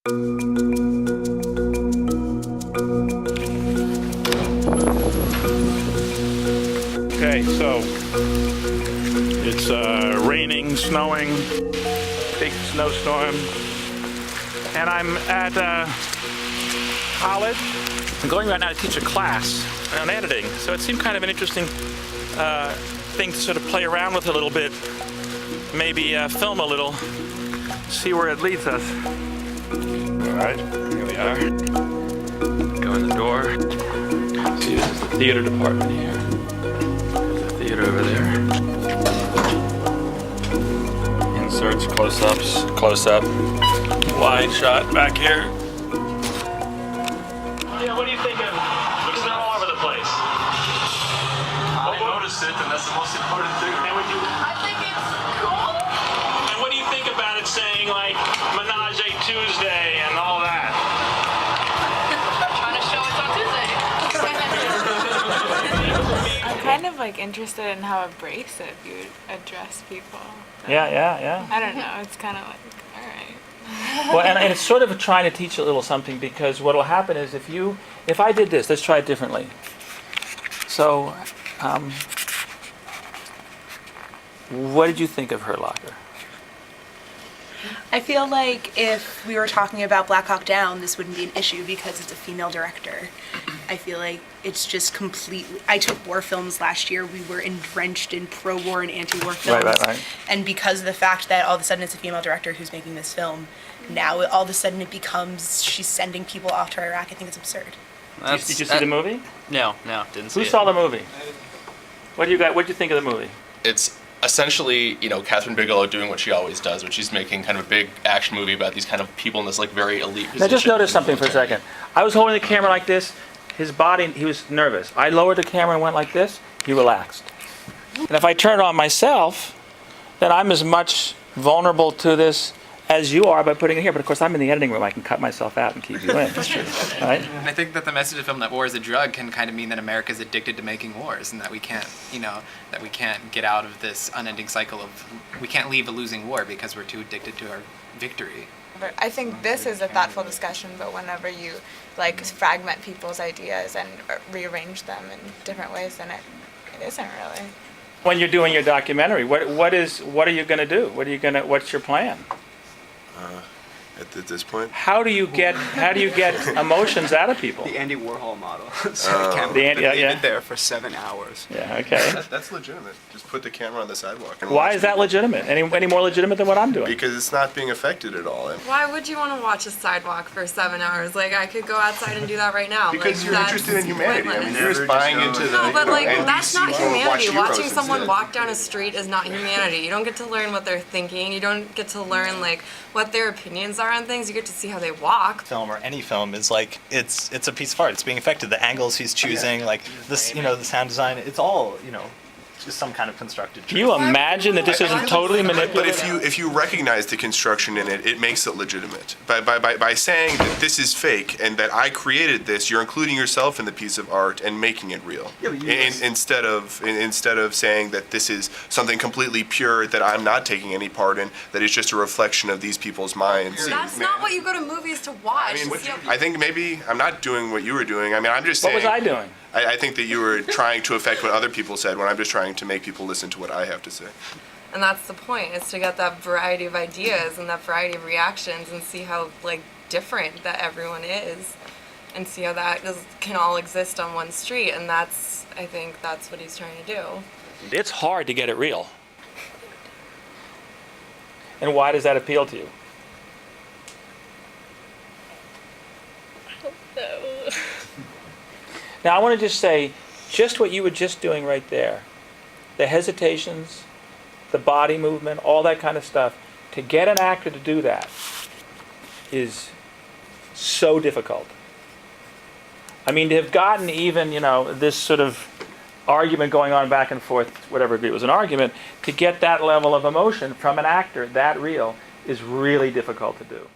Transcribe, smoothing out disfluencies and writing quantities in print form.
Okay, so it's raining, snowing, big snowstorm, and I'm at college. I'm going right now to teach a class on editing, so it seemed kind of an interesting thing to sort of play around with a little bit, maybe film a little, see where it leads us. All right, here we are. Go in the door. See, this is the theater department here. There's the theater over there. Inserts, close-ups, close-up, wide shot back here. Yeah, what do you think of? Because they're all over the place. I noticed it, and that's the most important thing. I think it's cool. And what do you think about it saying like Menage a Tuesday and all that? Trying to show it's on Tuesday. I'm kind of like interested in how abrasive you would address people. Yeah. I don't know. It's kind of like, all right. Well, and it's sort of trying to teach a little something, because what will happen is if I did this, let's try it differently. So, what did you think of Hurt Locker? I feel like if we were talking about Black Hawk Down, this wouldn't be an issue because it's a female director. I feel like it's just completely... I took war films last year. We were drenched in pro-war and anti-war films. Right. And because of the fact that all of a sudden it's a female director who's making this film, now all of a sudden it becomes she's sending people off to Iraq. I think it's absurd. Did you see the movie? No, didn't see it. Who saw the movie? What do you think of the movie? It's essentially, Catherine Bigelow doing what she always does, when she's making kind of a big action movie about these kind of people in this like very elite position. Now just notice something for a second. I was holding the camera like this. His body, he was nervous. I lowered the camera and went like this. He relaxed. And if I turn it on myself, then I'm as much vulnerable to this as you are by putting it here. But of course, I'm in the editing room. I can cut myself out and keep you in. That's true. Right? I think that the message of film that war is a drug can kind of mean that America's addicted to making wars, and that we can't, that we can't get out of this unending cycle of, we can't leave a losing war because we're too addicted to our victory. I think this is a thoughtful discussion, but whenever you like fragment people's ideas and rearrange them in different ways, then it isn't really. When you're doing your documentary, what are you going to do? What's your plan? At this point, How do you get emotions out of people? The Andy Warhol model. So the camera leave it there for 7 hours. Yeah, okay. that's legitimate. Just put the camera on the sidewalk. And Why watch is that people. legitimate? Any more legitimate than what I'm doing? Because it's not being affected at all. And Why would you want to watch a sidewalk for 7 hours? Like, I could go outside and do that right now. because like, you're interested in humanity. I mean, you're just buying into the. No, but like, and that's you not see, watch humanity. heroes Watching someone instead. walk down a street is not humanity. You don't get to learn what they're thinking. You don't get to learn, like, what their opinions are on things. You get to see how they walk. Film or any film is like it's a piece of art. It's being affected. The angles he's choosing, like this, the sound design. It's all just some kind of constructed. Can you imagine that this isn't totally But manipulative? if you recognize the construction in it, it makes it legitimate. By saying that this is fake and that I created this, you're including yourself in the piece of art and making it real. Yeah, but instead of saying that this is something completely pure that I'm not taking any part in, that it's just a reflection of these people's minds. That's not what you go to movies to watch. I think maybe I'm not doing what you were doing. I mean, I'm just What saying. was I doing? I think that you were trying to affect what other people said when I'm just trying to make people listen to what I have to say. And that's the point, is to get that variety of ideas and that variety of reactions and see how like different that everyone is, and see how that can all exist on one street. And I think that's what he's trying to do. It's hard to get it real. And why does that appeal to you? Now I want to just say, just what you were just doing right there, the hesitations, the body movement, all that kind of stuff, to get an actor to do that is so difficult. I mean, to have gotten even, this sort of argument going on back and forth, whatever it was an argument, to get that level of emotion from an actor that real is really difficult to do.